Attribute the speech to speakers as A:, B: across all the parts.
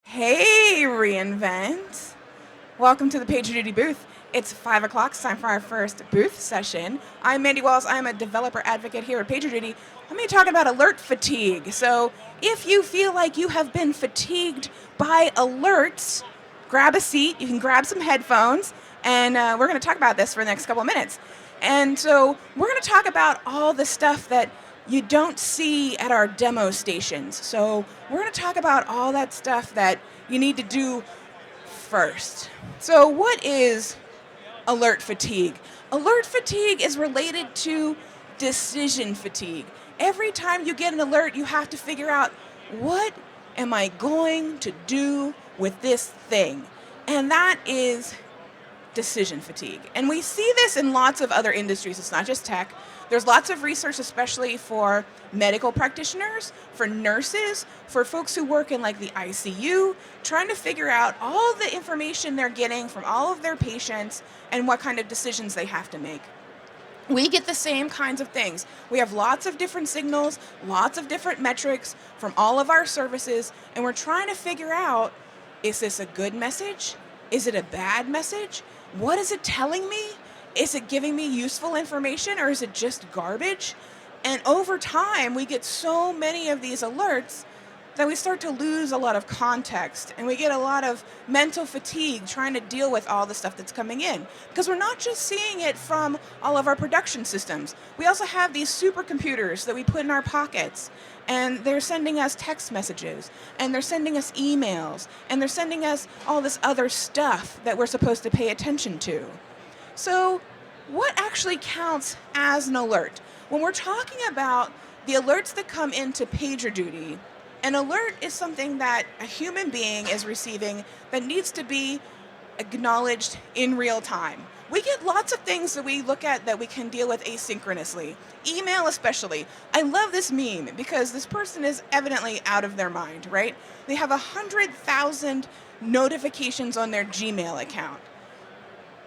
A: Hey, reInvent. Welcome to the PagerDuty booth. It's 5 o'clock. It's time for our first booth session. I'm Mandi Walls. I'm a developer advocate here at PagerDuty. I'm going to be talking about alert fatigue. So if you feel like you have been fatigued by alerts, grab a seat. You can grab some headphones, and we're going to talk about this for the next couple of minutes. And so we're going to talk about all the stuff that you don't see at our demo stations. So we're going to talk about all that stuff that you need to do first. So what is alert fatigue? Alert fatigue is related to decision fatigue. Every time you get an alert, you have to figure out, what am I going to do with this thing? And that is decision fatigue. And we see this in lots of other industries. It's not just tech. There's lots of research, especially for medical practitioners, for nurses, for folks who work in like the ICU, trying to figure out all the information they're getting from all of their patients and what kind of decisions they have to make. We get the same kinds of things. We have lots of different signals, lots of different metrics from all of our services, and we're trying to figure out, is this a good message? Is it a bad message? What is it telling me? Is it giving me useful information, or is it just garbage? And over time, we get so many of these alerts that we start to lose a lot of context, and we get a lot of mental fatigue trying to deal with all the stuff that's coming in. Because we're not just seeing it from all of our production systems. We also have these supercomputers that we put in our pockets, and they're sending us text messages, and they're sending us emails, and they're sending us all this other stuff that we're supposed to pay attention to. So what actually counts as an alert? When we're talking about the alerts that come into PagerDuty, an alert is something that a human being is receiving that needs to be acknowledged in real time. We get lots of things that we look at that we can deal with asynchronously. Email especially. I love this meme because this person is evidently out of their mind, right? They have 100,000 notifications on their Gmail account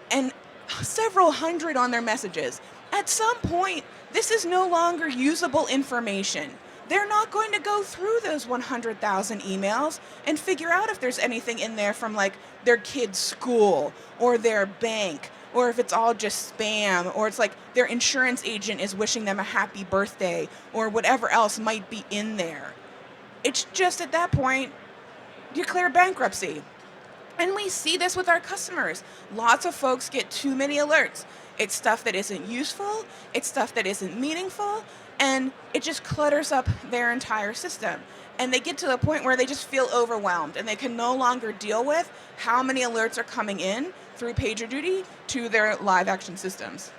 A: and several hundred on their messages. At some point, this is no longer usable information. They're not going to go through those 100,000 emails and figure out if there's anything in there from like their kid's school or their bank, or if it's all just spam, or it's like their insurance agent is wishing them a happy birthday, or whatever else might be in there. It's just at that point, declare bankruptcy. And we see this with our customers. Lots of folks get too many alerts. It's stuff that isn't useful, it's stuff that isn't meaningful, and it just clutters up their entire system. And they get to the point where they just feel overwhelmed, and they can no longer deal with how many alerts are coming in through PagerDuty to their live action systems.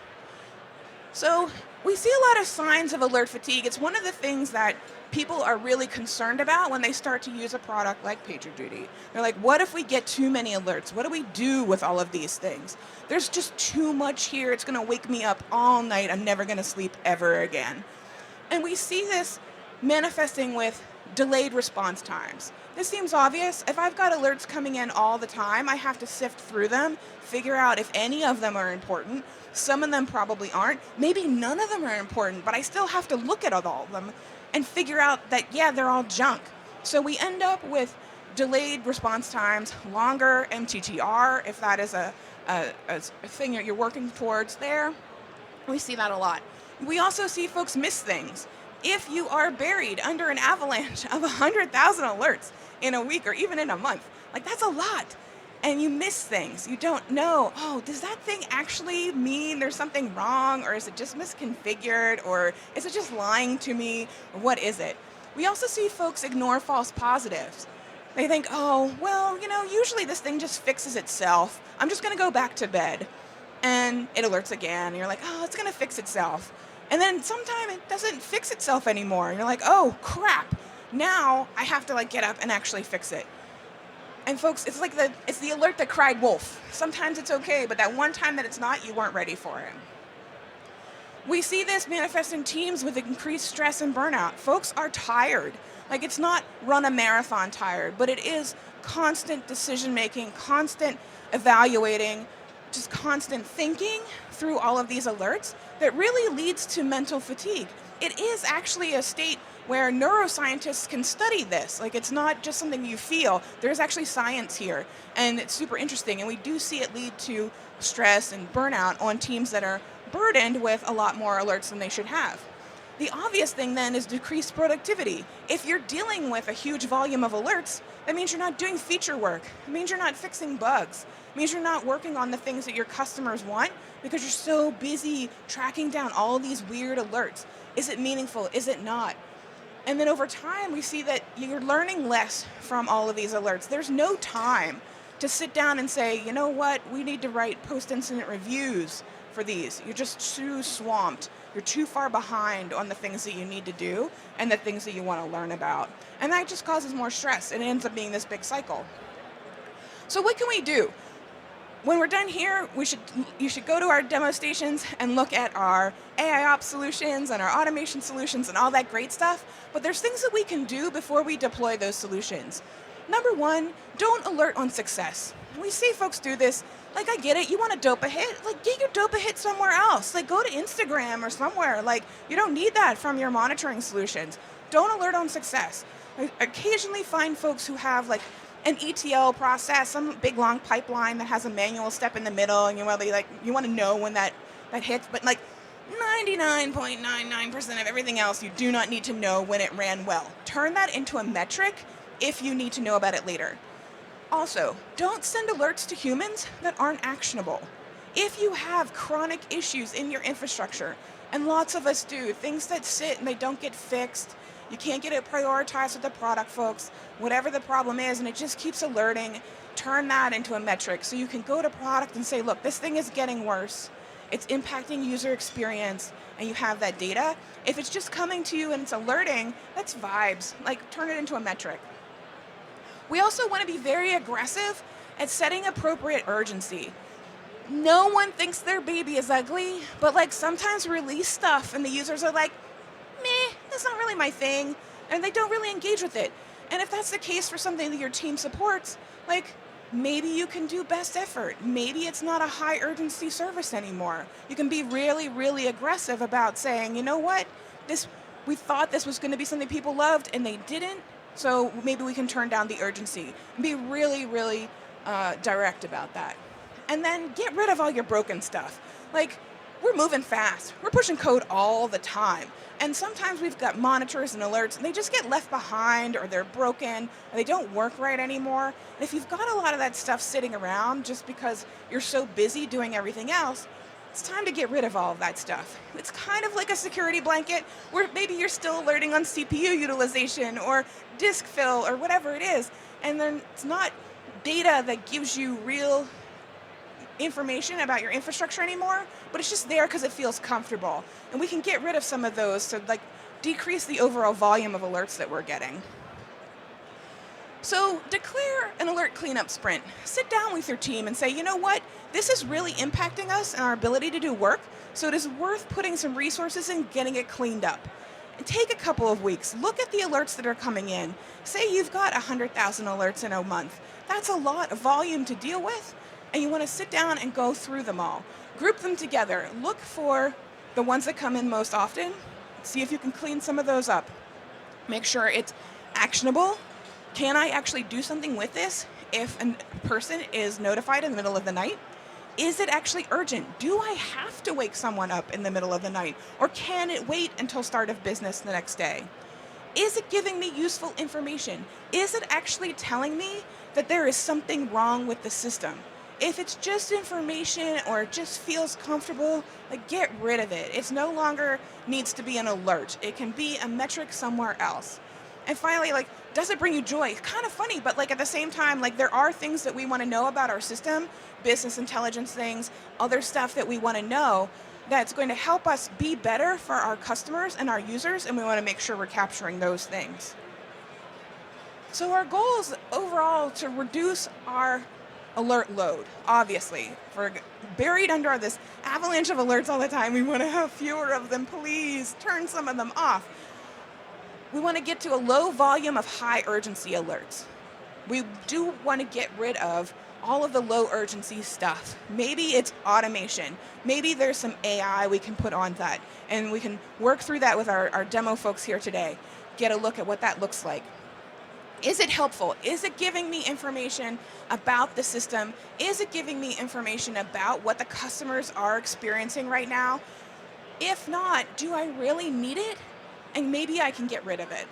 A: So we see a lot of signs of alert fatigue. It's one of the things that people are really concerned about when they start to use a product like PagerDuty. They're like, what if we get too many alerts? What do we do with all of these things? There's just too much here. It's going to wake me up all night. I'm never going to sleep ever again. And we see this manifesting with delayed response times. This seems obvious. If I've got alerts coming in all the time, I have to sift through them, figure out if any of them are important. Some of them probably aren't. Maybe none of them are important, but I still have to look at all of them and figure out that, yeah, they're all junk. So we end up with delayed response times, longer MTTR, if that is a thing that you're working towards there. We see that a lot. We also see folks miss things. If you are buried under an avalanche of 100,000 alerts in a week or even in a month, like that's a lot. And you miss things. You don't know, oh, does that thing actually mean there's something wrong, or is it just misconfigured, or is it just lying to me, or what is it? We also see folks ignore false positives. They think, oh, well, usually this thing just fixes itself. I'm just going to go back to bed. And it alerts again, and you're like, oh, it's going to fix itself. And then sometime it doesn't fix itself anymore. And you're like, oh, crap. Now I have to get up and actually fix it. And folks, it's the alert that cried wolf. Sometimes it's okay, but that one time that it's not, you weren't ready for it. We see this manifest in teams with increased stress and burnout. Folks are tired. It's not run a marathon tired, but it is constant decision making, constant evaluating, just constant thinking through all of these alerts that really leads to mental fatigue. it is actually a state where neuroscientists can study this. Like, it's not just something you feel. There's actually science here, and it's super interesting. And we do see it lead to stress and burnout on teams that are burdened with a lot more alerts than they should have. The obvious thing then is decreased productivity. If you're dealing with a huge volume of alerts, that means you're not doing feature work. It means you're not fixing bugs. It means you're not working on the things that your customers want because you're so busy tracking down all these weird alerts. Is it meaningful? Is it not? And then over time, we see that you're learning less from all of these alerts. There's no time to sit down and say, you know what, we need to write post-incident reviews for these. You're just too swamped. You're too far behind on the things that you need to do and the things that you want to learn about. And that just causes more stress, and it ends up being this big cycle. So what can we do? When we're done here, you should go to our demo stations and look at our AIOps solutions and our automation solutions and all that great stuff. But there's things that we can do before we deploy those solutions. Number one, don't alert on success. We see folks do this. Like, I get it, you want a DOPA hit? Like, get your DOPA hit somewhere else. Like, go to Instagram or somewhere. Like, you don't need that from your monitoring solutions. Don't alert on success. I occasionally find folks who have, like, an ETL process, some big long pipeline that has a manual step in the middle, and you want to know when that hits, but like 99.99% of everything else, you do not need to know when it ran well. Turn that into a metric if you need to know about it later. Also, don't send alerts to humans that aren't actionable. If you have chronic issues in your infrastructure, and lots of us do, things that sit and they don't get fixed, you can't get it prioritized with the product folks, whatever the problem is, and it just keeps alerting, turn that into a metric. So you can go to product and say, look, this thing is getting worse. It's impacting user experience, and you have that data. If it's just coming to you and it's alerting, that's vibes. Like, turn it into a metric. We also want to be very aggressive at setting appropriate urgency. No one thinks their baby is ugly, but like sometimes release stuff and the users are like, meh, that's not really my thing, and they don't really engage with it. And if that's the case for something that your team supports, like, maybe you can do best effort. Maybe it's not a high urgency service anymore. You can be really, really aggressive about saying, you know what, we thought this was going to be something people loved and they didn't, so maybe we can turn down the urgency. And be really, really direct about that. And then get rid of all your broken stuff. Like, we're moving fast. We're pushing code all the time. And sometimes we've got monitors and alerts, and they just get left behind, or they're broken, or they don't work right anymore. And if you've got a lot of that stuff sitting around just because you're so busy doing everything else, it's time to get rid of all of that stuff. It's kind of like a security blanket where maybe you're still alerting on CPU utilization or disk fill or whatever it is. And then it's not data that gives you real information about your infrastructure anymore, but it's just there because it feels comfortable. And we can get rid of some of those to like decrease the overall volume of alerts that we're getting. So declare an alert cleanup sprint. Sit down with your team and say, you know what, this is really impacting us and our ability to do work, so it is worth putting some resources in getting it cleaned up. And take a couple of weeks. Look at the alerts that are coming in. Say you've got 100,000 alerts in a month. That's a lot of volume to deal with, and you want to sit down and go through them all. Group them together. Look for the ones that come in most often. See if you can clean some of those up. Make sure it's actionable. Can I actually do something with this if a person is notified in the middle of the night? Is it actually urgent? Do I have to wake someone up in the middle of the night? Or can it wait until start of business the next day? Is it giving me useful information? Is it actually telling me that there is something wrong with the system? If it's just information or it just feels comfortable, like, get rid of it. It no longer needs to be an alert. It can be a metric somewhere else. And finally, like, does it bring you joy? It's kind of funny, but like at the same time, like, there are things that we want to know about our system, business intelligence things, other stuff that we want to know that's going to help us be better for our customers and our users, and we want to make sure we're capturing those things. So our goal is overall to reduce our alert load, obviously. We're buried under this avalanche of alerts all the time. We want to have fewer of them. Please turn some of them off. We want to get to a low volume of high urgency alerts. We do want to get rid of all of the low urgency stuff. Maybe it's automation. Maybe there's some AI we can put on that, and we can work through that with our demo folks here today. Get a look at what that looks like. Is it helpful? Is it giving me information about the system? Is it giving me information about what the customers are experiencing right now? If not, do I really need it? And maybe I can get rid of it.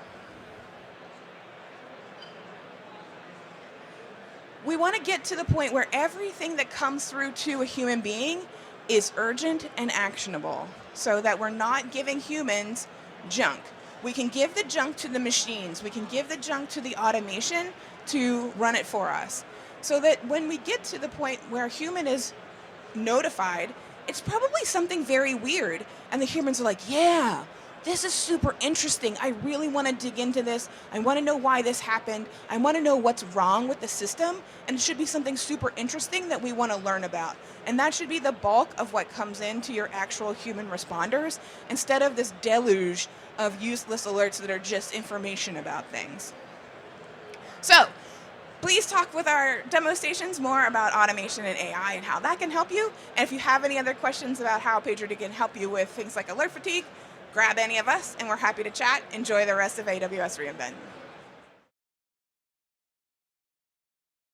A: We want to get to the point where everything that comes through to a human being is urgent and actionable, so that we're not giving humans junk. We can give the junk to the machines. We can give the junk to the automation to run it for us. So that when we get to the point where a human is notified, it's probably something very weird. And the humans are like, yeah, this is super interesting. I really want to dig into this. I want to know why this happened. I want to know what's wrong with the system. And it should be something super interesting that we want to learn about. And that should be the bulk of what comes into your actual human responders, instead of this deluge of useless alerts that are just information about things. So please talk with our demo stations more about automation and AI and how that can help you. And if you have any other questions about how PagerDuty can help you with things like alert fatigue, grab any of us and we're happy to chat. Enjoy the rest of AWS reInvent.